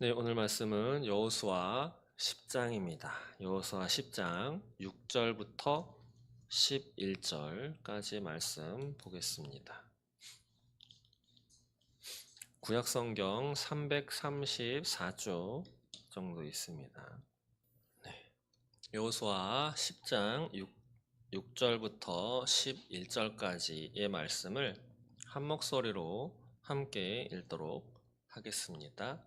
네, 오늘 말씀은 여호수아 10장입니다. 여호수아 10장 6절부터 11절까지 말씀 보겠습니다. 구약성경 334쪽 정도 있습니다. 여호수아 10장 6절부터 11절까지의 말씀을 한 목소리로 함께 읽도록 하겠습니다.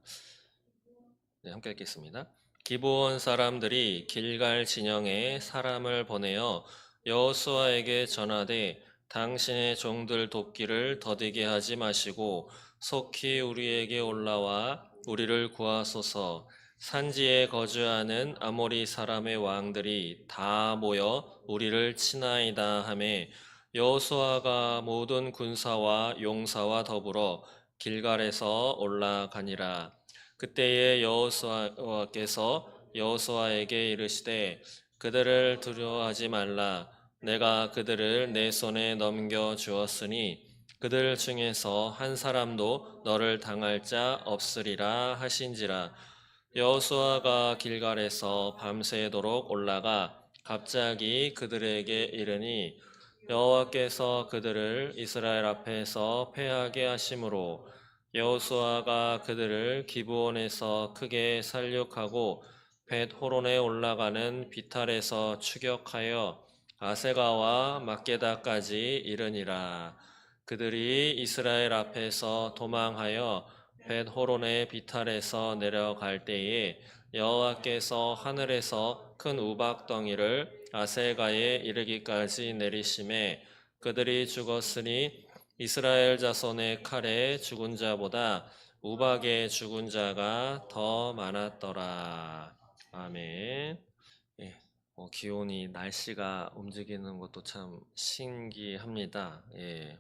네, 함께 읽겠습니다. 기브온 사람들이 길갈 진영에 사람을 보내어 여호수아에게 전하되 당신의 종들 돕기를 더디게 하지 마시고 속히 우리에게 올라와 우리를 구하소서. 산지에 거주하는 아모리 사람의 왕들이 다 모여 우리를 치나이다 하매 여호수아가 모든 군사와 용사와 더불어 길갈에서 올라가니라. 그때에 여호수아께서 여호수아에게 이르시되 그들을 두려워하지 말라. 내가 그들을 내 손에 넘겨 주었으니 그들 중에서 한 사람도 너를 당할 자 없으리라 하신지라. 여호수아가 길갈에서 밤새도록 올라가 갑자기 그들에게 이르니 여호와께서 그들을 이스라엘 앞에서 패하게 하심으로 여호수아가 그들을 기브온에서 크게 살육하고 벳호론에 올라가는 비탈에서 추격하여 아세가와 막게다까지 이르니라. 그들이 이스라엘 앞에서 도망하여 벳호론의 비탈에서 내려갈 때에 여호와께서 하늘에서 큰 우박덩이를 아세가에 이르기까지 내리심에 그들이 죽었으니 이스라엘 자손의 칼에 죽은 자보다 우박에 죽은 자가 더 많았더라. 아멘. 예, 기온이 날씨가 움직이는 것도 참 신기합니다. 예,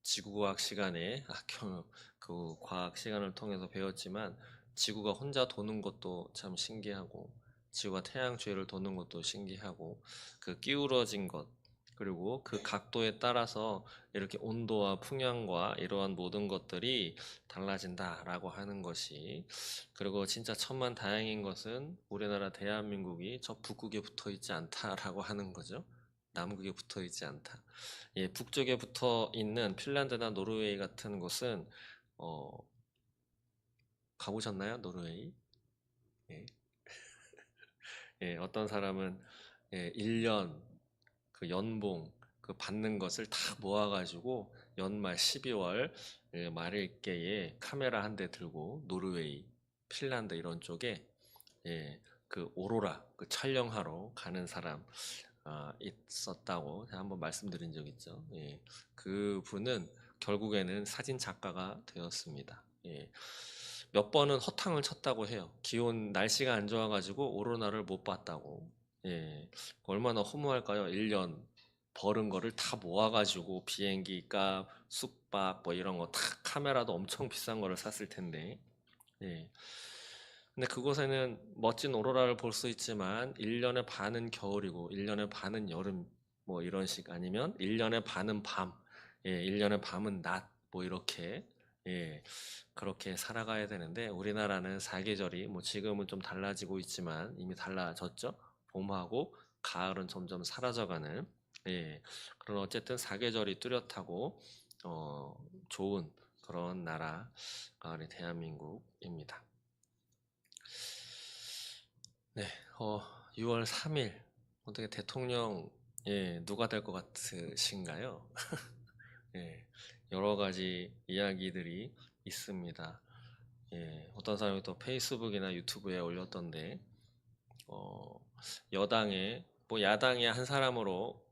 지구과학 시간에 학교 그 과학 시간을 통해서 배웠지만 지구가 혼자 도는 것도 참 신기하고 지구가 태양 주위를 도는 것도 신기하고 그 기울어진 것 그리고 그 각도에 따라서 이렇게 온도와 풍향과 이러한 모든 것들이 달라진다라고 하는 것이 그리고 진짜 천만다행인 것은 우리나라 대한민국이 저 북극에 붙어 있지 않다라고 하는 거죠. 남극에 붙어 있지 않다. 예, 북쪽에 붙어 있는 핀란드나 노르웨이 같은 곳은 어, 가보셨나요? 노르웨이? 예. 예, 어떤 사람은 1년 그 연봉 그 받는 것을 다 모아가지고 연말 12월 말일께에 카메라 한 대 들고 노르웨이, 핀란드 이런 쪽에 그 오로라 그 촬영하러 가는 사람 있었다고 제가 한번 말씀드린 적 있죠. 예, 그 분은 결국에는 사진 작가가 되었습니다. 예, 몇 번은 허탕을 쳤다고 해요. 기온 날씨가 안 좋아가지고 오로라를 못 봤다고. 예, 얼마나 허무할까요? 1년 벌은 거를 다 모아가지고 비행기 값, 숙박 뭐 이런 거 다 카메라도 엄청 비싼 거를 샀을 텐데. 예. 근데 그곳에는 멋진 오로라를 볼 수 있지만 1년의 반은 겨울이고 1년의 반은 여름 뭐 이런 식 아니면 1년의 반은 밤, 1년의 밤은 낮 뭐 이렇게 그렇게 살아가야 되는데 우리나라는 사계절이 뭐 지금은 좀 달라지고 있지만 이미 달라졌죠. 봄하고 가을은 점점 사라져가는 그런 어쨌든 사계절이 뚜렷하고 어, 좋은 그런 나라가 우리 대한민국입니다. 네, 6월 3일 어떻게 대통령 누가 될 것 같으신가요? 예, 여러 가지 이야기들이 있습니다. 어떤 사람이 또 페이스북이나 유튜브에 올렸던데 어, 여당에 뭐 야당의 한 사람으로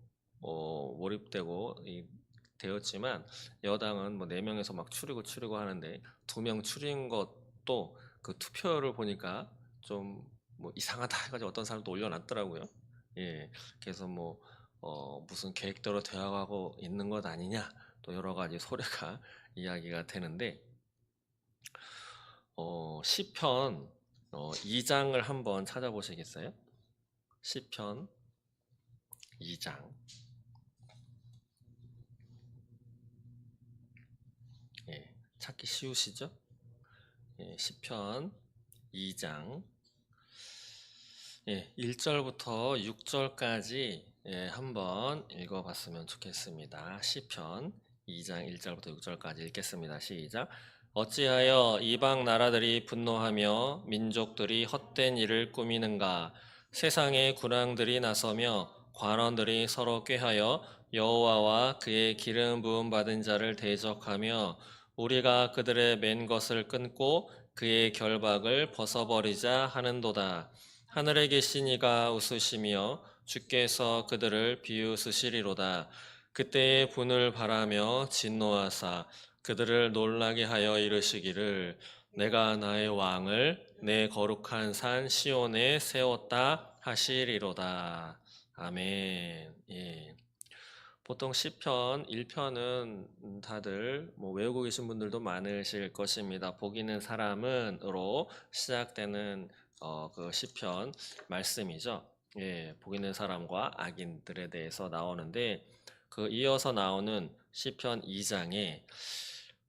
몰입되고 되었지만 여당은 뭐 4명에서 막 추리고 하는데 2명 추린 것도 그 투표를 보니까 좀 뭐 이상하다 해가지고 어떤 사람도 올려놨더라고요. 예, 그래서 뭐 무슨 계획대로 되어가고 있는 것 아니냐 또 여러 가지 소리가 이야기가 되는데 시편 2장을 한번 찾아보시겠어요? 시편 2장. 찾기 쉬우시죠? 시편 2장 1절부터 6절까지 한번 읽어봤으면 좋겠습니다. 시편 2장 1절부터 6절까지 읽겠습니다. 시작. 어찌하여 이방 나라들이 분노하며 민족들이 헛된 일을 꾸미는가? 세상의 군왕들이 나서며 관원들이 서로 꾀하여 여호와와 그의 기름 부음 받은 자를 대적하며 우리가 그들의 맨 것을 끊고 그의 결박을 벗어버리자 하는도다. 하늘에 계신 이가 웃으시며 주께서 그들을 비웃으시리로다. 그때의 분을 바라며 진노하사 그들을 놀라게 하여 이르시기를 내가 나의 왕을 내 거룩한 산 시온에 세웠다 하시리로다. 아멘. 예. 보통 시편 1편은 다들 외우고 계신 분들도 많으실 것입니다. 복이는 사람은으로 시작되는 그 시편 말씀이죠. 예, 복이는 사람과 악인들에 대해서 나오는데 그 이어서 나오는 시편 2장에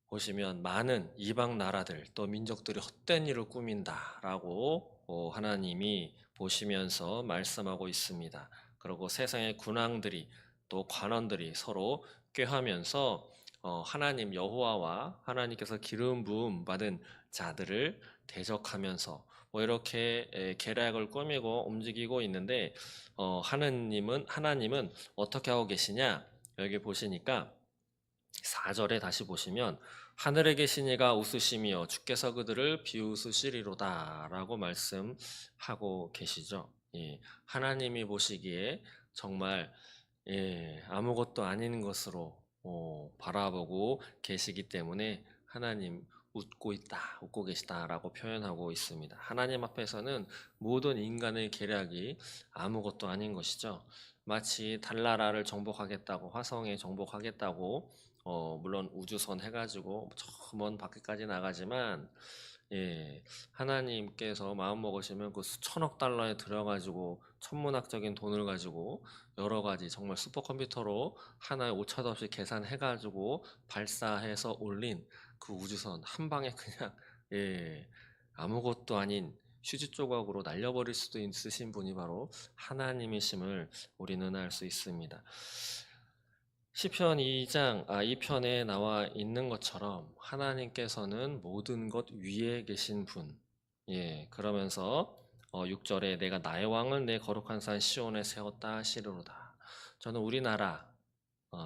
보시면 많은 이방 나라들 또 민족들이 헛된 일을 꾸민다라고 하나님이 보시면서 말씀하고 있습니다. 그리고 세상의 군왕들이 또 관원들이 서로 꾀하면서 하나님 여호와와 하나님께서 기름 부음 받은 자들을 대적하면서 이렇게 계략을 꾸미고 움직이고 있는데 하나님은 어떻게 하고 계시냐? 여기 보시니까 4절에 다시 보시면 하늘에 계신 이가 웃으시며 주께서 그들을 비웃으시리로다라고 말씀하고 계시죠. 예, 하나님이 보시기에 정말 아무것도 아닌 것으로 바라보고 계시기 때문에 하나님 웃고 있다, 웃고 계시다라고 표현하고 있습니다. 하나님 앞에서는 모든 인간의 계략이 아무것도 아닌 것이죠. 마치 달나라를 정복하겠다고, 화성에 정복하겠다고, 물론 우주선 해가지고 저 먼 밖에까지 나가지만, 하나님께서 마음 먹으시면 그 수천억 달러에 들어가지고 천문학적인 돈을 가지고 여러 가지 정말 슈퍼컴퓨터로 하나의 오차도 없이 계산해가지고 발사해서 올린 그 우주선 한 방에 그냥 아무것도 아닌 휴지 조각으로 날려버릴 수도 있으신 분이 바로 하나님이심을 우리는 알 수 있습니다. 시편 2장 2편에 나와 있는 것처럼 하나님께서는 모든 것 위에 계신 분. 그러면서 6절에 내가 나의 왕을 내 거룩한 산 시온에 세웠다 하시리로다. 저는 우리나라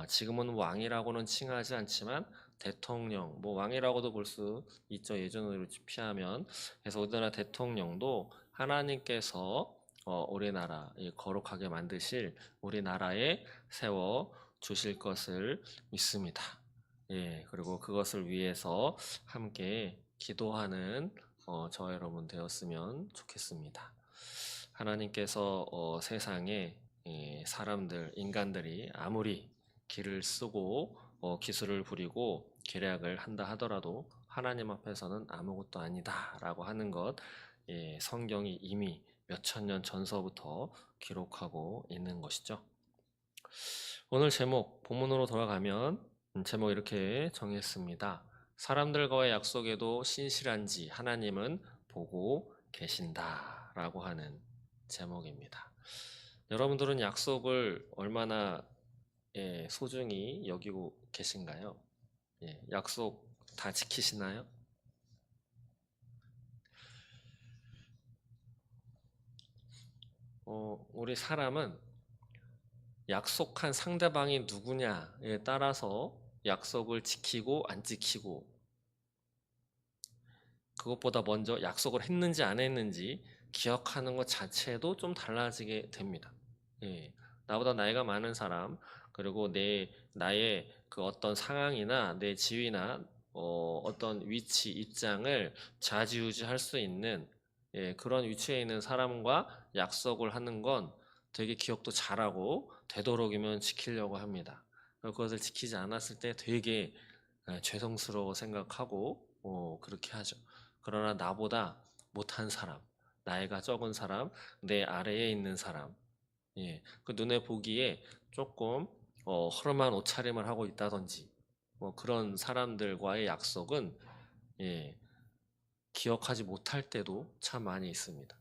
지금은 왕이라고는 칭하지 않지만 대통령, 왕이라고도 볼 수 있죠. 예전으로 피하면. 그래서 우리나라 대통령도 하나님께서 우리나라 거룩하게 만드실 우리나라에 세워 주실 것을 믿습니다. 그리고 그것을 위해서 함께 기도하는 저 여러분 되었으면 좋겠습니다. 하나님께서 세상에 사람들, 인간들이 아무리 기를 쓰고 기술을 부리고 계략을 한다 하더라도 하나님 앞에서는 아무것도 아니다라고 하는 것 성경이 이미 몇천 년 전서부터 기록하고 있는 것이죠. 오늘 제목, 본문으로 돌아가면 제목 이렇게 정했습니다. 사람들과의 약속에도 신실한지 하나님은 보고 계신다 라고 하는 제목입니다. 여러분들은 약속을 얼마나 소중히 여기고 계신가요? 약속 다 지키시나요? 우리 사람은 약속한 상대방이 누구냐에 따라서 약속을 지키고 안 지키고 그것보다 먼저 약속을 했는지 안 했는지 기억하는 것 자체도 좀 달라지게 됩니다. 나보다 나이가 많은 사람 그리고 나의 그 어떤 상황이나 내 지위나 어떤 위치, 입장을 좌지우지할 수 있는 그런 위치에 있는 사람과 약속을 하는 건 되게 기억도 잘하고 되도록이면 지키려고 합니다. 그것을 지키지 않았을 때 되게 죄송스러워 생각하고 그렇게 하죠. 그러나 나보다 못한 사람, 나이가 적은 사람, 내 아래에 있는 사람, 그 눈에 보기에 조금 허름한 옷차림을 하고 있다든지 그런 사람들과의 약속은 기억하지 못할 때도 참 많이 있습니다.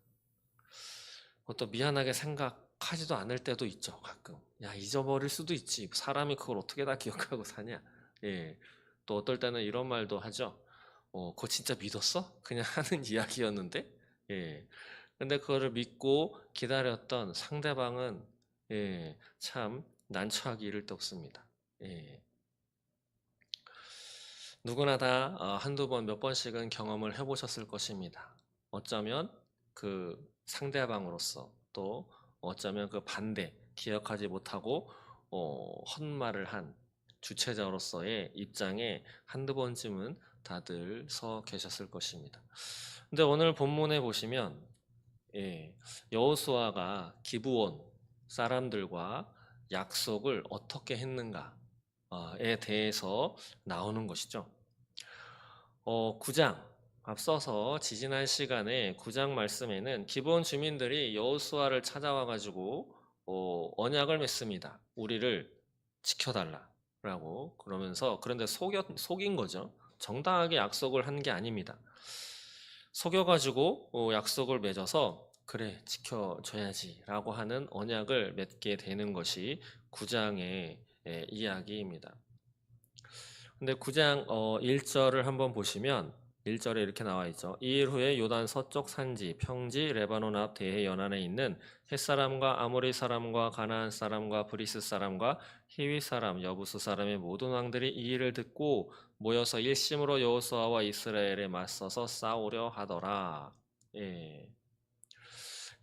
또 미안하게 생각하지도 않을 때도 있죠, 가끔. 야, 잊어버릴 수도 있지. 사람이 그걸 어떻게 다 기억하고 사냐. 예. 또 어떨 때는 이런 말도 하죠. 그거 진짜 믿었어? 그냥 하는 이야기였는데? 예. 근데 그거를 믿고 기다렸던 상대방은, 예, 참 난처하기 이를 데 없습니다. 예. 누구나 다 한두 번, 몇 번씩은 경험을 해보셨을 것입니다. 어쩌면 그 상대방으로서, 또 어쩌면 그 반대, 기억하지 못하고 헛말을 한 주체자로서의 입장에 한두 번쯤은 다들 서 계셨을 것입니다. 근데 오늘 본문에 보시면, 예, 여호수아가 기브온 사람들과 약속을 어떻게 했는가에 대해서 나오는 것이죠. 9장 앞서서 지지난 시간에 9장 말씀에는 기브온 주민들이 여호수아를 찾아와 가지고 언약을 맺습니다. 우리를 지켜달라라고. 그러면서 그런데 속인 거죠. 정당하게 약속을 한 게 아닙니다. 속여가지고 약속을 맺어서 그래 지켜줘야지라고 하는 언약을 맺게 되는 것이 9장의 이야기입니다. 근데 9장 1절을 한번 보시면 1절에 이렇게 나와 있죠. 이일 후에 요단 서쪽 산지 평지 레바논 앞 대해 연안에 있는 햇사람과 아모리 사람과 가나안 사람과 브리스 사람과 히위 사람 여부스 사람의 모든 왕들이 이 일을 듣고 모여서 일심으로 여호수아와 이스라엘에 맞서서 싸우려 하더라. 예.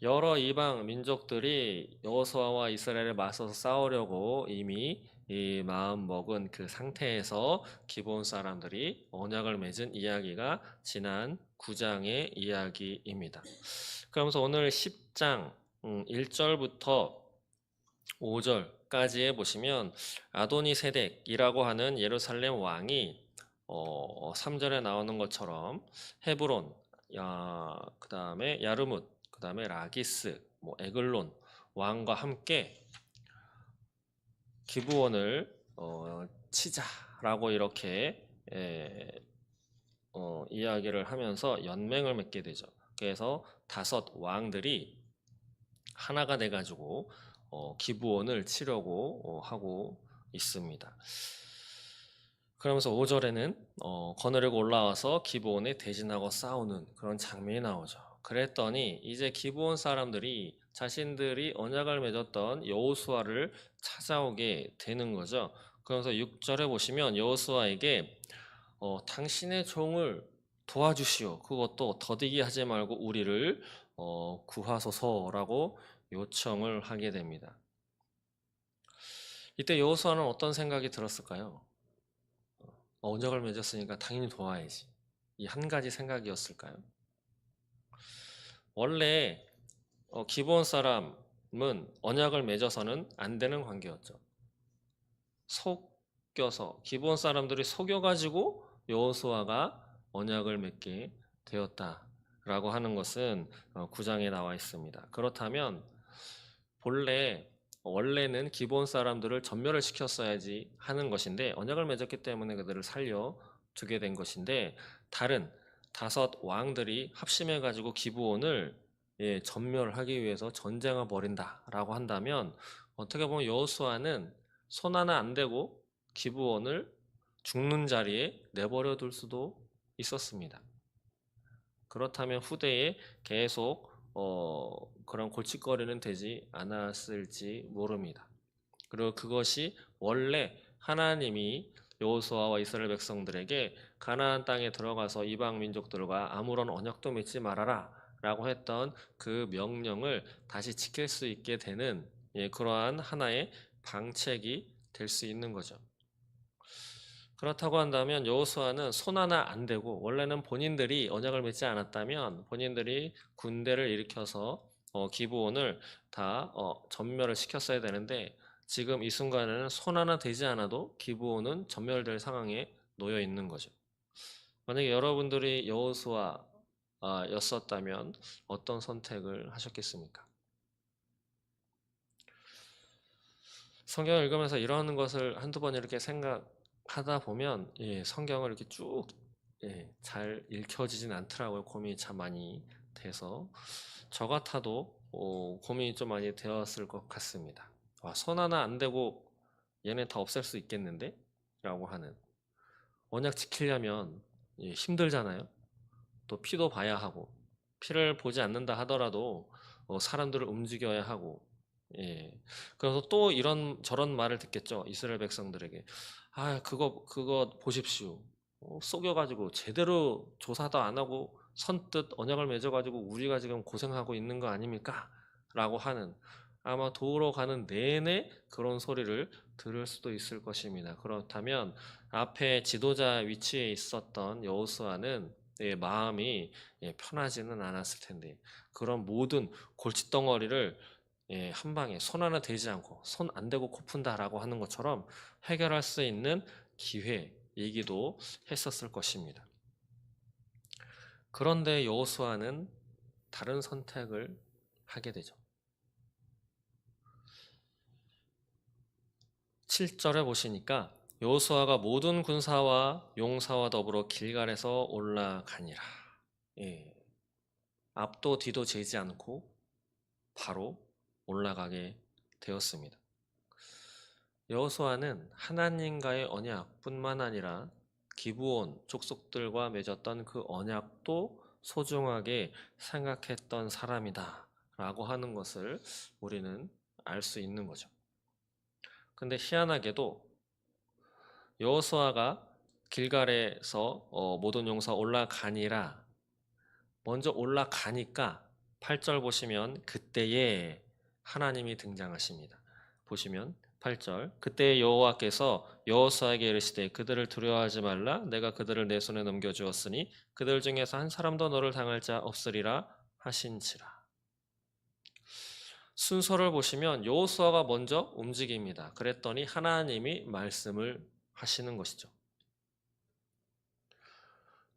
여러 이방 민족들이 여호수아와 이스라엘에 맞서서 싸우려고 이미 이 마음 먹은 그 상태에서 기브온 사람들이 언약을 맺은 이야기가 지난 9장의 이야기입니다. 그러면서 오늘 10장 1절부터 5절까지에 보시면 아도니 세덱이라고 하는 예루살렘 왕이 3절에 나오는 것처럼 헤브론, 그 다음에 야르뭇, 그 다음에 라기스, 에글론 왕과 함께 기브온을 치자라고 이렇게 이야기를 하면서 연맹을 맺게 되죠. 그래서 5 왕들이 하나가 돼가지고 기브온을 치려고 하고 있습니다. 그러면서 5절에는 거느리고 올라와서 기브온에 대진하고 싸우는 그런 장면이 나오죠. 그랬더니 이제 기브온 사람들이 자신들이 언약을 맺었던 여호수아를 찾아오게 되는 거죠. 그러면서 6절에 보시면 여호수아에게 당신의 종을 도와주시오. 그것도 더디게 하지 말고 우리를 구하소서라고 요청을 하게 됩니다. 이때 여호수아는 어떤 생각이 들었을까요? 언약을 맺었으니까 당연히 도와야지. 이 한 가지 생각이었을까요? 원래 기브온 사람은 언약을 맺어서는 안 되는 관계였죠. 속여서 기브온 사람들이 속여가지고 여호수아가 언약을 맺게 되었다라고 하는 것은 9장에 나와 있습니다. 그렇다면 원래는 기브온 사람들을 전멸을 시켰어야지 하는 것인데 언약을 맺었기 때문에 그들을 살려두게 된 것인데 다른 5 왕들이 합심해 가지고 기브온을 전멸하기 위해서 전쟁을 벌인다라고 한다면 어떻게 보면 여호수아는 손 하나 안 대고 기브온을 죽는 자리에 내버려 둘 수도 있었습니다. 그렇다면 후대에 계속 그런 골칫거리는 되지 않았을지 모릅니다. 그리고 그것이 원래 하나님이 여호수아와 이스라엘 백성들에게 가나안 땅에 들어가서 이방 민족들과 아무런 언약도 맺지 말아라 라고 했던 그 명령을 다시 지킬 수 있게 되는 그러한 하나의 방책이 될 수 있는 거죠. 그렇다고 한다면 여호수아는 손 하나 안 대고 원래는 본인들이 언약을 맺지 않았다면 본인들이 군대를 일으켜서 기브온을 다 전멸을 시켰어야 되는데 지금 이 순간에는 손 하나 대지 않아도 기브온은 전멸될 상황에 놓여 있는 거죠. 만약에 여러분들이 여호수아였었다면 어떤 선택을 하셨겠습니까? 성경을 읽으면서 이러한 것을 한두 번 이렇게 생각하다 보면 성경을 이렇게 쭉 잘 읽혀지진 않더라고요. 고민이 참 많이 돼서 저 같아도 고민이 좀 많이 되었을 것 같습니다. 와, 손 하나 안 대고 얘네 다 없앨 수 있겠는데? 라고 하는 언약 지키려면 힘들잖아요. 또 피도 봐야 하고 피를 보지 않는다 하더라도 사람들을 움직여야 하고 예. 그래서 또 이런 저런 말을 듣겠죠. 이스라엘 백성들에게 아 그거 보십시오. 속여가지고 제대로 조사도 안 하고 선뜻 언약을 맺어가지고 우리가 지금 고생하고 있는 거 아닙니까? 라고 하는 아마 도우러 가는 내내 그런 소리를 들을 수도 있을 것입니다. 그렇다면 앞에 지도자 위치에 있었던 여호수아는 마음이 편하지는 않았을 텐데 그런 모든 골칫덩어리를 한 방에 손 하나 대지 않고 손 안 대고 코 푼다라고 하는 것처럼 해결할 수 있는 기회이기도 했었을 것입니다. 그런데 여호수아는 다른 선택을 하게 되죠. 7절에 보시니까 여호수아가 모든 군사와 용사와 더불어 길갈에서 올라가니라. 앞도 뒤도 재지 않고 바로 올라가게 되었습니다. 여호수아는 하나님과의 언약뿐만 아니라 기브온 족속들과 맺었던 그 언약도 소중하게 생각했던 사람이다 라고 하는 것을 우리는 알 수 있는 거죠. 근데 희한하게도 여호수아가 길갈에서 모든 용사 올라가니라 먼저 올라가니까 8절 보시면 그때에 하나님이 등장하십니다. 보시면 8절 그때 여호와께서 여호수아에게 이르시되 그들을 두려워하지 말라 내가 그들을 내 손에 넘겨주었으니 그들 중에서 한 사람도 너를 당할 자 없으리라 하신지라. 순서를 보시면 여호수아가 먼저 움직입니다. 그랬더니 하나님이 말씀을 하시는 것이죠.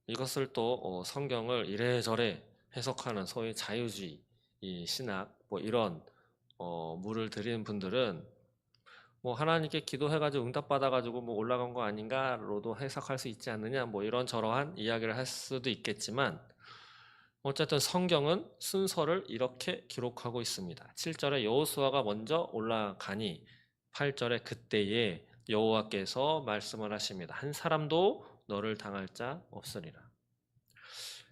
이것을 또 성경을 이래저래 해석하는 소위 자유주의 이 신학 이런 물을 들이는 분들은 하나님께 기도해가지고 응답받아가지고 올라간 거 아닌가로도 해석할 수 있지 않느냐 이런 저러한 이야기를 할 수도 있겠지만 어쨌든 성경은 순서를 이렇게 기록하고 있습니다. 7절에 여호수아가 먼저 올라가니 8절에 그때에 여호와께서 말씀을 하십니다. 한 사람도 너를 당할 자 없으리라.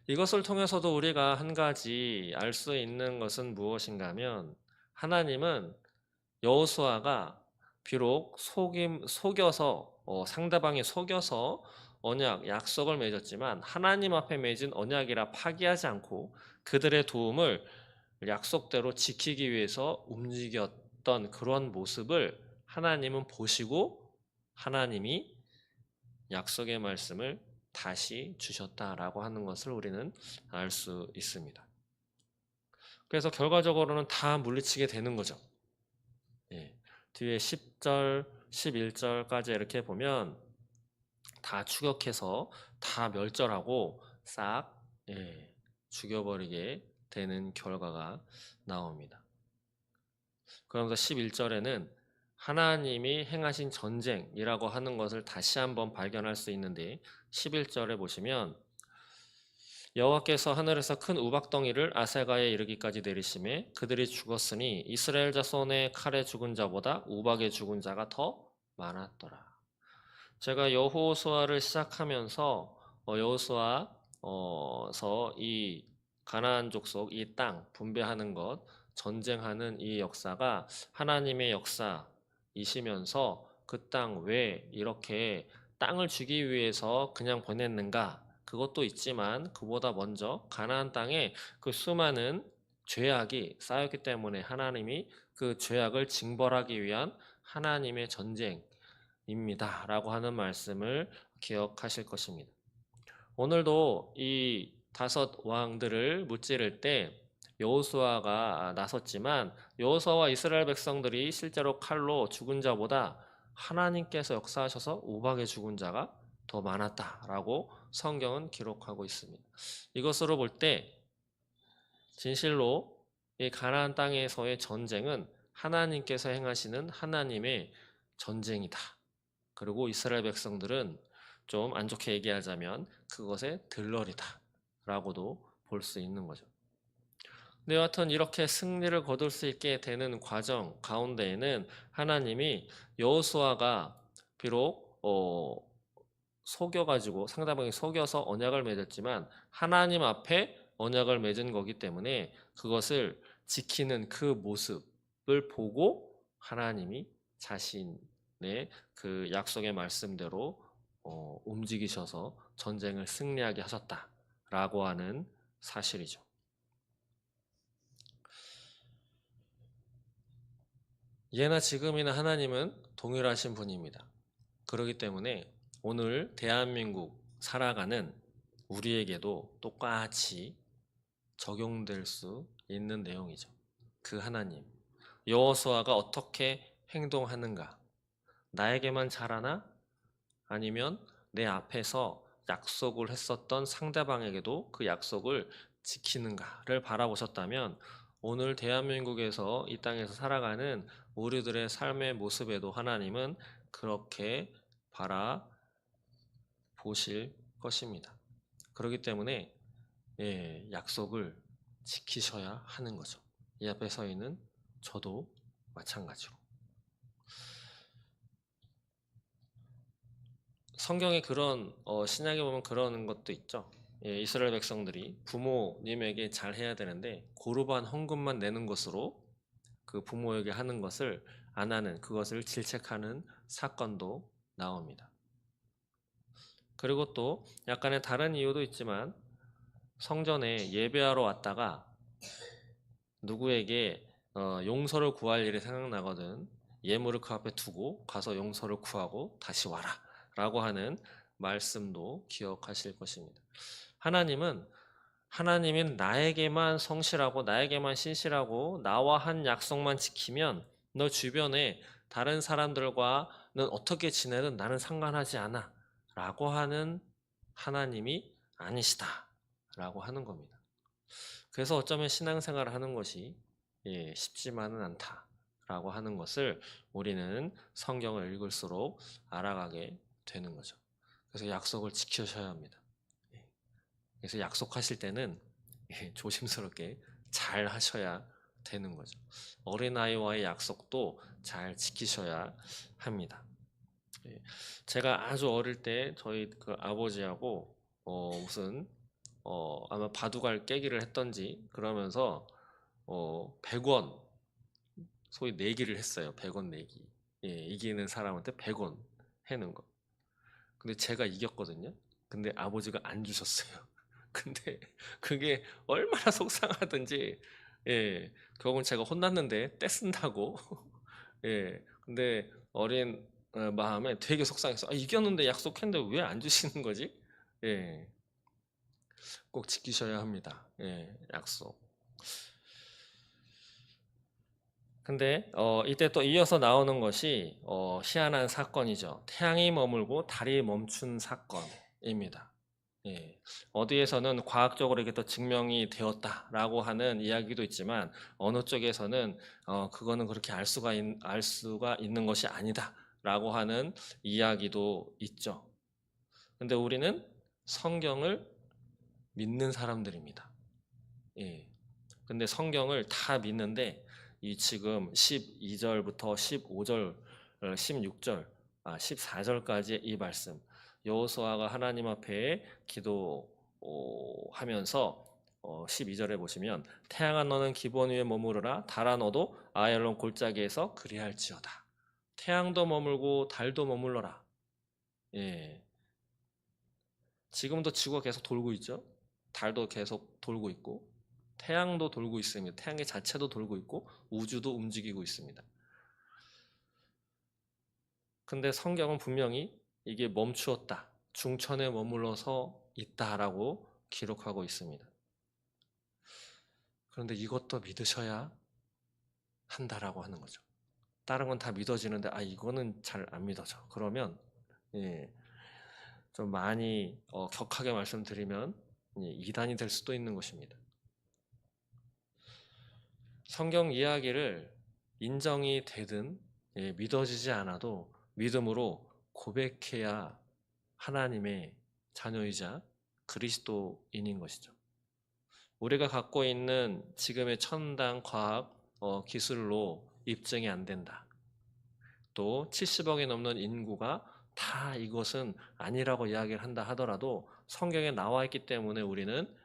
이것을 통해서도 우리가 한 가지 알 수 있는 것은 무엇인가 하면 하나님은 여호수아가 비록 속여서 상대방이 속여서 언약, 약속을 맺었지만 하나님 앞에 맺은 언약이라 파기하지 않고 그들의 도움을 약속대로 지키기 위해서 움직였던 그런 모습을 하나님은 보시고 하나님이 약속의 말씀을 다시 주셨다라고 하는 것을 우리는 알 수 있습니다. 그래서 결과적으로는 다 물리치게 되는 거죠. 뒤에 10절, 11절까지 이렇게 보면 다 추격해서 다 멸절하고 싹 죽여버리게 되는 결과가 나옵니다. 그러면서 11절에는 하나님이 행하신 전쟁이라고 하는 것을 다시 한번 발견할 수 있는데 11절에 보시면 여호와께서 하늘에서 큰 우박덩이를 아세가에 이르기까지 내리심에 그들이 죽었으니 이스라엘 자손의 칼에 죽은 자보다 우박에 죽은 자가 더 많았더라. 제가 여호수아를 시작하면서 여호수아서 이 가나안 족속 이 땅 분배하는 것 전쟁하는 이 역사가 하나님의 역사이시면서 그 땅 왜 이렇게 땅을 주기 위해서 그냥 보냈는가 그것도 있지만 그보다 먼저 가나안 땅에 그 수많은 죄악이 쌓였기 때문에 하나님이 그 죄악을 징벌하기 위한 하나님의 전쟁입니다 라고 하는 말씀을 기억하실 것입니다. 오늘도 이 5 왕들을 무찌를 때 여호수아가 나섰지만 여호수아와 이스라엘 백성들이 실제로 칼로 죽은 자보다 하나님께서 역사하셔서 우박에 죽은 자가 더 많았다라고 성경은 기록하고 있습니다. 이것으로 볼 때 진실로 이 가나안 땅에서의 전쟁은 하나님께서 행하시는 하나님의 전쟁이다. 그리고 이스라엘 백성들은 좀 안 좋게 얘기하자면 그것의 들러리다라고도 볼 수 있는 거죠. 근데 여하튼 이렇게 승리를 거둘 수 있게 되는 과정 가운데에는 하나님이 여호수아가 비록 속여가지고 상대방이 속여서 언약을 맺었지만 하나님 앞에 언약을 맺은 거기 때문에 그것을 지키는 그 모습을 보고 하나님이 자신의 그 약속의 말씀대로 움직이셔서 전쟁을 승리하게 하셨다라고 하는 사실이죠. 예나 지금이나 하나님은 동일하신 분입니다. 그렇기 때문에 오늘 대한민국 살아가는 우리에게도 똑같이 적용될 수 있는 내용이죠. 그 하나님, 여호수아가 어떻게 행동하는가? 나에게만 잘하나? 아니면 내 앞에서 약속을 했었던 상대방에게도 그 약속을 지키는가를 바라보셨다면 오늘 대한민국에서 이 땅에서 살아가는 우리들의 삶의 모습에도 하나님은 그렇게 바라보실 것입니다. 그렇기 때문에 약속을 지키셔야 하는 거죠. 이 앞에 서 있는 저도 마찬가지로. 성경에 그런 신약에 보면 그런 것도 있죠. 이스라엘 백성들이 부모님에게 잘 해야 되는데 고르반 헌금만 내는 것으로 그 부모에게 하는 것을 안 하는 그것을 질책하는 사건도 나옵니다. 그리고 또 약간의 다른 이유도 있지만 성전에 예배하러 왔다가 누구에게 용서를 구할 일이 생각나거든 예물을 그 앞에 두고 가서 용서를 구하고 다시 와라 라고 하는 말씀도 기억하실 것입니다. 하나님인 나에게만 성실하고 나에게만 신실하고 나와 한 약속만 지키면 너 주변에 다른 사람들과는 어떻게 지내든 나는 상관하지 않아 라고 하는 하나님이 아니시다 라고 하는 겁니다. 그래서 어쩌면 신앙생활을 하는 것이 쉽지만은 않다라고 하는 것을 우리는 성경을 읽을수록 알아가게 되는 거죠. 그래서 약속을 지키셔야 합니다. 그래서 약속하실 때는 조심스럽게 잘 하셔야 되는 거죠. 어린아이와의 약속도 잘 지키셔야 합니다. 제가 아주 어릴 때 저희 그 아버지하고 무슨 아마 바둑알 깨기를 했던지 그러면서 100원 소위 내기를 했어요. 100원 내기. 이기는 사람한테 100원 해는 거. 근데 제가 이겼거든요. 근데 아버지가 안 주셨어요. 근데 그게 얼마나 속상하든지 결국은 제가 혼났는데 떼쓴다고 근데 어린 마음에 되게 속상해서 이겼는데 약속했는데 왜 안 주시는 거지? 꼭 지키셔야 합니다. 약속. 근데 이때 또 이어서 나오는 것이 희한한 사건이죠. 태양이 머물고 달이 멈춘 사건입니다. 어디에서는 과학적으로 이게 또 증명이 되었다라고 하는 이야기도 있지만 어느 쪽에서는 그거는 그렇게 알 수가 있는 것이 아니다라고 하는 이야기도 있죠. 근데 우리는 성경을 믿는 사람들입니다. 근데 성경을 다 믿는데 이 지금 12절부터 15절, 16절, 14절까지의 이 말씀 여호수아가 하나님 앞에 기도하면서 12절에 보시면 태양아 너는 기본 위에 머무르라 달아 너도 아얄론 골짜기에서 그리할지어다. 태양도 머물고 달도 머물러라. 지금도 지구가 계속 돌고 있죠. 달도 계속 돌고 있고 태양도 돌고 있습니다. 태양의 자체도 돌고 있고 우주도 움직이고 있습니다. 근데 성경은 분명히 이게 멈추었다. 중천에 머물러서 있다라고 기록하고 있습니다. 그런데 이것도 믿으셔야 한다라고 하는 거죠. 다른 건 다 믿어지는데 이거는 잘 안 믿어져. 그러면 좀 많이 격하게 말씀드리면 이단이 될 수도 있는 것입니다. 성경 이야기를 인정이 되든 믿어지지 않아도 믿음으로 고백해야 하나님의 자녀이자 그리스도인인 것이죠. 우리가 갖고 있는 지금의 첨단 과학 기술로 입증이 안 된다. 또 70억이 넘는 인구가 다 이것은 아니라고 이야기를 한다 하더라도 성경에 나와 있기 때문에 우리는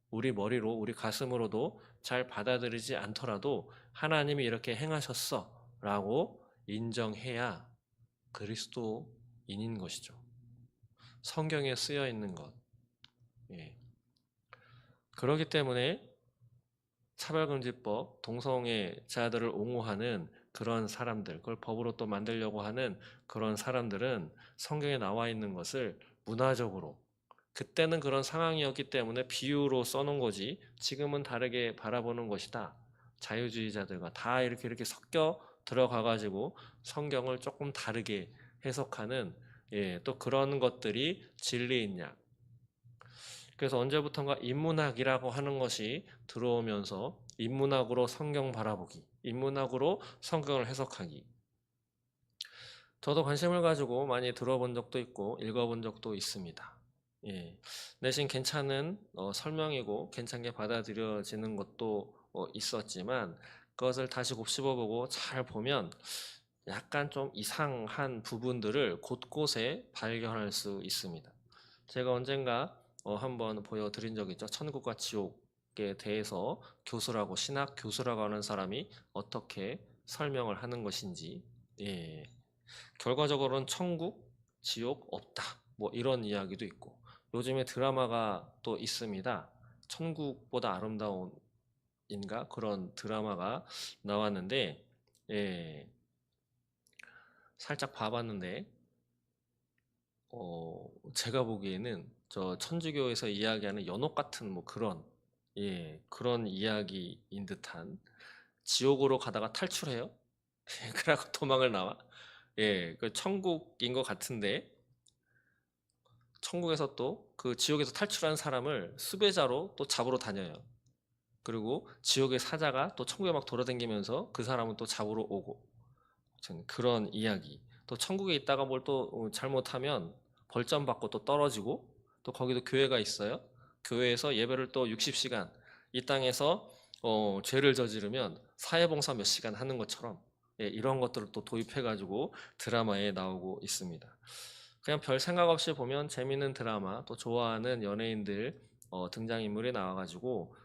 우리 머리로 우리 가슴으로도 잘 받아들이지 않더라도 하나님이 이렇게 행하셨어 라고 인정해야 그리스도인인 것이죠. 성경에 쓰여 있는 것. 예. 그렇기 때문에 차별금지법, 동성애자들을 옹호하는 그런 사람들, 그걸 법으로 또 만들려고 하는 그런 사람들은 성경에 나와 있는 것을 문화적으로, 그때는 그런 상황이었기 때문에 비유로 써놓은 거지 지금은 다르게 바라보는 것이다. 자유주의자들과 다 이렇게 섞여 들어가가지고 성경을 조금 다르게 해석하는 또 그런 것들이 진리인 약. 그래서 언제부턴가 인문학이라고 하는 것이 들어오면서 인문학으로 성경 바라보기, 인문학으로 성경을 해석하기. 저도 관심을 가지고 많이 들어본 적도 있고 읽어본 적도 있습니다. 내심 괜찮은 설명이고 괜찮게 받아들여지는 것도 있었지만 그것을 다시 곱씹어보고 잘 보면 약간 좀 이상한 부분들을 곳곳에 발견할 수 있습니다. 제가 언젠가 한번 보여드린 적이 있죠. 천국과 지옥에 대해서 교수라고 신학 교수라고 하는 사람이 어떻게 설명을 하는 것인지. 결과적으로는 천국, 지옥 없다. 뭐 이런 이야기도 있고 요즘에 드라마가 또 있습니다. 천국보다 아름다운 인가 그런 드라마가 나왔는데 살짝 봐봤는데 제가 보기에는 저 천주교에서 이야기하는 연옥 같은 뭐 그런 그런 이야기인 듯한 지옥으로 가다가 탈출해요. 그러고 도망을 나와. 그 천국인 것 같은데 천국에서 또 그 지옥에서 탈출한 사람을 수배자로 또 잡으러 다녀요. 그리고 지옥의 사자가 또 천국에 막 돌아다니면서 그 사람은 또 잡으러 오고 그런 이야기. 또 천국에 있다가 뭘 또 잘못하면 벌점 받고 또 떨어지고 또 거기도 교회가 있어요. 교회에서 예배를 또 60시간 이 땅에서 죄를 저지르면 사회봉사 몇 시간 하는 것처럼 이런 것들을 또 도입해가지고 드라마에 나오고 있습니다. 그냥 별 생각 없이 보면 재밌는 드라마 또 좋아하는 연예인들 등장인물이 나와가지고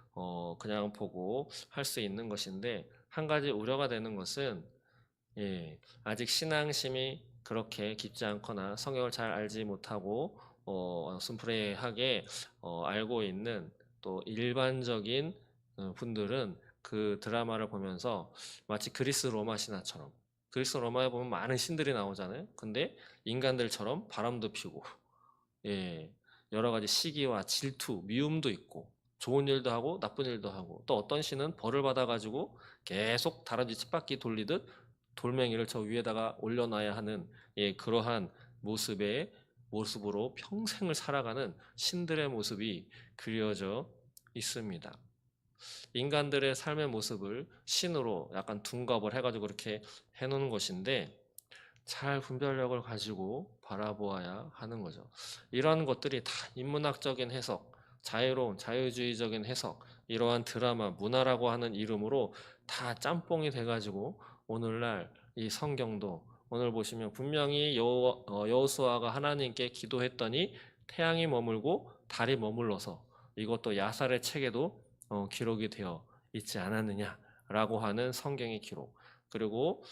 그냥 보고 할 수 있는 것인데 한 가지 우려가 되는 것은 아직 신앙심이 그렇게 깊지 않거나 성경을 잘 알지 못하고 순프레하게 알고 있는 또 일반적인 분들은 그 드라마를 보면서 마치 그리스 로마 신화처럼 그리스 로마에 보면 많은 신들이 나오잖아요. 근데 인간들처럼 바람도 피고 여러 가지 시기와 질투, 미움도 있고 좋은 일도 하고 나쁜 일도 하고 또 어떤 신은 벌을 받아가지고 계속 다람쥐 쳇바퀴 돌리듯 돌멩이를 저 위에다가 올려놔야 하는 그러한 모습으로 평생을 살아가는 신들의 모습이 그려져 있습니다. 인간들의 삶의 모습을 신으로 약간 둔갑을 해가지고 그렇게 해놓은 것인데 잘 분별력을 가지고 바라보아야 하는 거죠. 이러한 것들이 다 인문학적인 해석, 자유로운 자유주의적인 해석, 이러한 드라마, 문화라고 하는 이름으로 다 짬뽕이 돼가지고 오늘날 이 성경도 오늘 보시면 분명히 여호수아가 하나님께 기도했더니 태양이 머물고 달이 머물러서 이것도 야살의 책에도 기록이 되어 있지 않았느냐라고 하는 성경의 기록. 그리고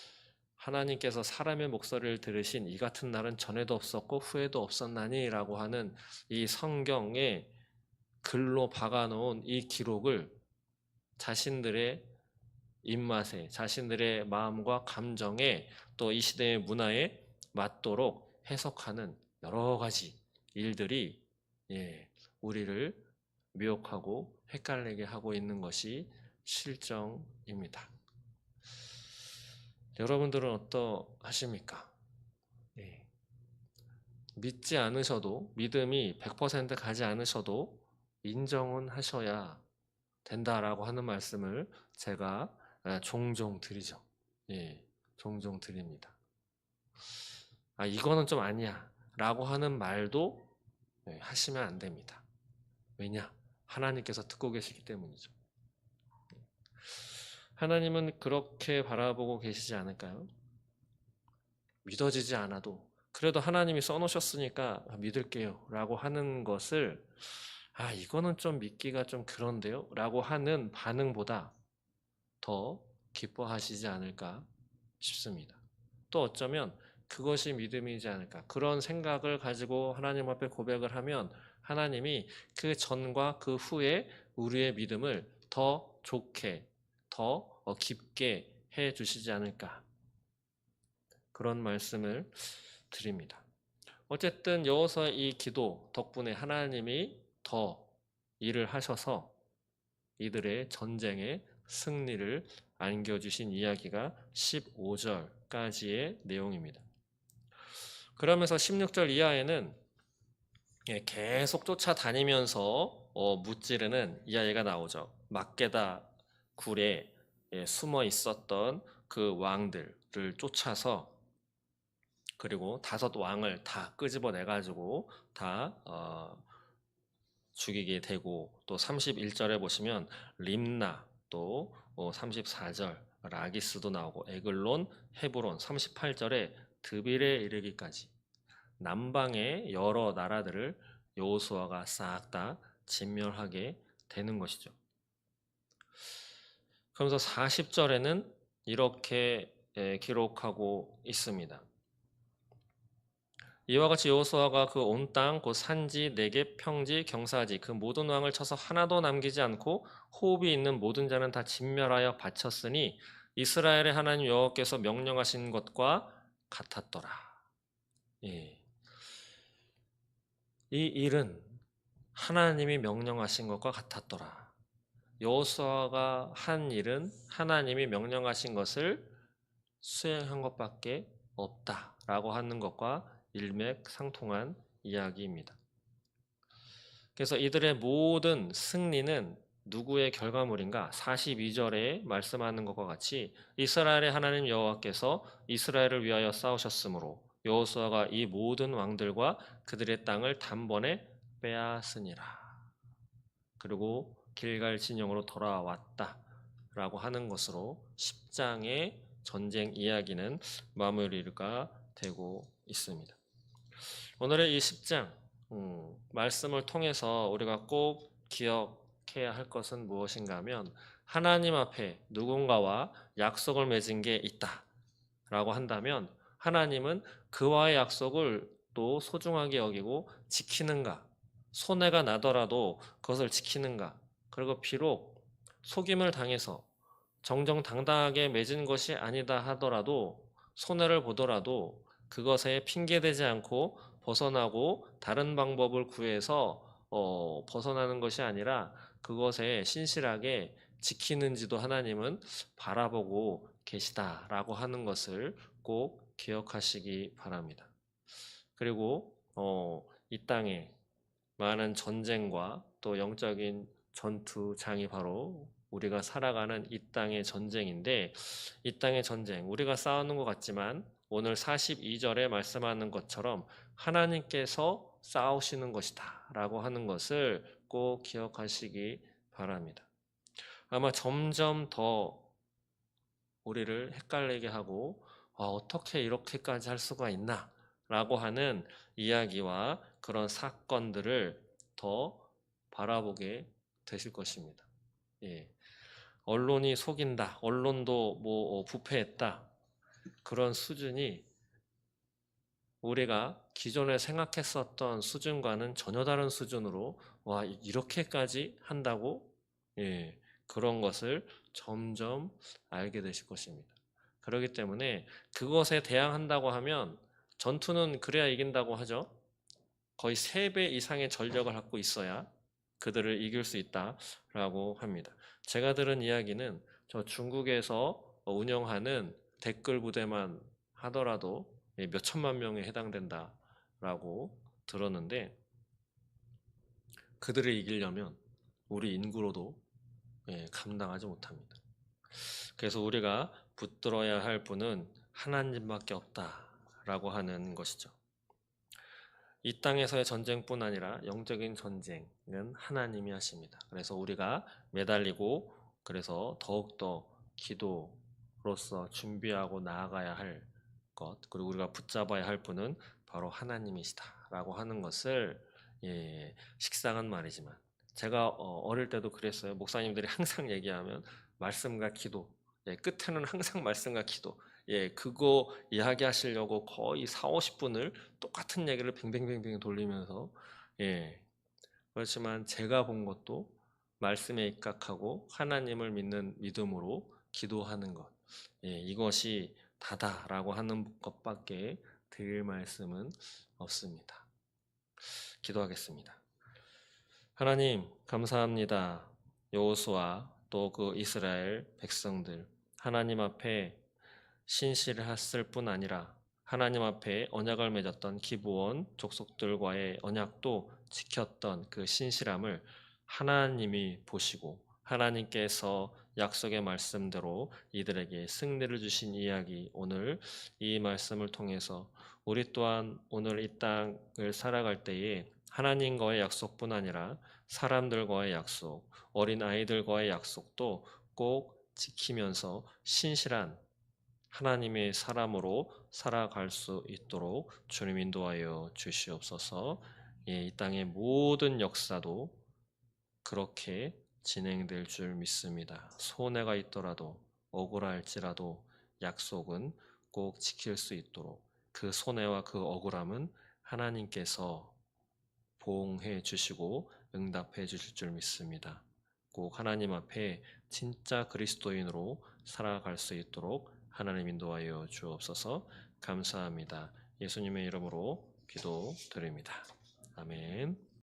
하나님께서 사람의 목소리를 들으신 이 같은 날은 전에도 없었고 후에도 없었나니 라고 하는 이 성경에 글로 박아놓은 이 기록을 자신들의 입맛에 자신들의 마음과 감정에 또 이 시대의 문화에 맞도록 해석하는 여러 가지 일들이 우리를 미혹하고 헷갈리게 하고 있는 것이 실정입니다. 여러분들은 어떠하십니까? 믿지 않으셔도 믿음이 100% 가지 않으셔도 인정은 하셔야 된다라고 하는 말씀을 제가 종종 드리죠. 종종 드립니다. 이거는 좀 아니야. 라고 하는 말도 하시면 안 됩니다. 왜냐? 하나님께서 듣고 계시기 때문이죠. 하나님은 그렇게 바라보고 계시지 않을까요? 믿어지지 않아도 그래도 하나님이 써놓으셨으니까 믿을게요 라고 하는 것을 이거는 좀 믿기가 좀 그런데요 라고 하는 반응보다 더 기뻐하시지 않을까 싶습니다. 또 어쩌면 그것이 믿음이지 않을까 그런 생각을 가지고 하나님 앞에 고백을 하면 하나님이 그 전과 그 후에 우리의 믿음을 더 좋게 더 깊게 해 주시지 않을까 그런 말씀을 드립니다. 어쨌든 여호수아의 이 기도 덕분에 하나님이 더 일을 하셔서 이들의 전쟁의 승리를 안겨주신 이야기가 15절까지의 내용입니다. 그러면서 16절 이하에는 계속 쫓아다니면서 무찌르는 이야기가 나오죠. 막게다 굴에 숨어 있었던 그 왕들을 쫓아서 그리고 5 왕을 다 끄집어내 가지고 다 죽이게 되고 또 31절에 보시면 림나 또 34절 라기스도 나오고 에글론, 헤브론 38절에 드빌에 이르기까지 남방의 여러 나라들을 여호수아가 싹 다 진멸하게 되는 것이죠. 그러면서 40절에는 이렇게 기록하고 있습니다. 이와 같이 여호수아가 그 온 땅 곧 산지 내겝 평지 경사지 그 모든 왕을 쳐서 하나도 남기지 않고 호흡이 있는 모든 자는 다 진멸하여 바쳤으니 이스라엘의 하나님 여호와께서 명령하신 것과 같았더라. 예. 이 일은 하나님이 명령하신 것과 같았더라. 여호수아가 한 일은 하나님이 명령하신 것을 수행한 것밖에 없다라고 하는 것과 일맥상통한 이야기입니다. 그래서 이들의 모든 승리는 누구의 결과물인가? 42절에 말씀하는 것과 같이 이스라엘의 하나님 여호와께서 이스라엘을 위하여 싸우셨으므로 여호수아가 이 모든 왕들과 그들의 땅을 단번에 빼앗으니라. 그리고 길갈 진영으로 돌아왔다라고 하는 것으로 10장의 전쟁 이야기는 마무리가 되고 있습니다. 오늘의 이 10장 말씀을 통해서 우리가 꼭 기억해야 할 것은 무엇인가 하면 하나님 앞에 누군가와 약속을 맺은 게 있다라고 한다면 하나님은 그와의 약속을 또 소중하게 여기고 지키는가 손해가 나더라도 그것을 지키는가 그리고 비록 속임을 당해서 정정당당하게 맺은 것이 아니다 하더라도 손해를 보더라도 그것에 핑계대지 않고 벗어나고 다른 방법을 구해서 벗어나는 것이 아니라 그것에 신실하게 지키는지도 하나님은 바라보고 계시다라고 하는 것을 꼭 기억하시기 바랍니다. 그리고 이 땅에 많은 전쟁과 또 영적인 전투장이 바로 우리가 살아가는 이 땅의 전쟁인데 이 땅의 전쟁 우리가 싸우는 것 같지만 오늘 42절에 말씀하는 것처럼 하나님께서 싸우시는 것이다 라고 하는 것을 꼭 기억하시기 바랍니다. 아마 점점 더 우리를 헷갈리게 하고 어떻게 이렇게까지 할 수가 있나 라고 하는 이야기와 그런 사건들을 더 바라보게 되실 것입니다. 예. 언론이 속인다. 언론도 뭐 부패했다. 그런 수준이 우리가 기존에 생각했었던 수준과는 전혀 다른 수준으로 이렇게까지 한다고? 예. 그런 것을 점점 알게 되실 것입니다. 그렇기 때문에 그것에 대항한다고 하면 전투는 그래야 이긴다고 하죠. 거의 3배 이상의 전력을 갖고 있어야 그들을 이길 수 있다라고 합니다. 제가 들은 이야기는 저 중국에서 운영하는 댓글 부대만 하더라도 몇 천만 명에 해당된다라고 들었는데 그들을 이기려면 우리 인구로도 감당하지 못합니다. 그래서 우리가 붙들어야 할 분은 하나님밖에 없다라고 하는 것이죠. 이 땅에서의 전쟁뿐 아니라 영적인 전쟁은 하나님이 하십니다. 그래서 우리가 매달리고 그래서 더욱더 기도로서 준비하고 나아가야 할 것, 그리고 우리가 붙잡아야 할 분은 바로 하나님이시다라고 하는 것을 식상한 말이지만 제가 어릴 때도 그랬어요. 목사님들이 항상 얘기하면 말씀과 기도, 끝에는 항상 말씀과 기도, 그거 이야기하시려고 거의 4, 50분을 똑같은 얘기를 뱅뱅뱅뱅 돌리면서 예. 그렇지만 제가 본 것도 말씀에 입각하고 하나님을 믿는 믿음으로 기도하는 것. 이것이 다다라고 하는 것밖에 드릴 말씀은 없습니다. 기도하겠습니다. 하나님, 감사합니다. 여호수아 또 그 이스라엘 백성들 하나님 앞에 신실했을 뿐 아니라 하나님 앞에 언약을 맺었던 기브온 족속들과의 언약도 지켰던 그 신실함을 하나님이 보시고 하나님께서 약속의 말씀대로 이들에게 승리를 주신 이야기, 오늘 이 말씀을 통해서 우리 또한 오늘 이 땅을 살아갈 때에 하나님과의 약속뿐 아니라 사람들과의 약속, 어린 아이들과의 약속도 꼭 지키면서 신실한 하나님의 사람으로 살아갈 수 있도록 주님 인도하여 주시옵소서. 이 땅의 모든 역사도 그렇게 진행될 줄 믿습니다. 손해가 있더라도 억울할지라도 약속은 꼭 지킬 수 있도록 그 손해와 그 억울함은 하나님께서 보응해 주시고 응답해 주실 줄 믿습니다. 꼭 하나님 앞에 진짜 그리스도인으로 살아갈 수 있도록 하나님 인도하여 주옵소서. 감사합니다. 예수님의 이름으로 기도드립니다. 아멘.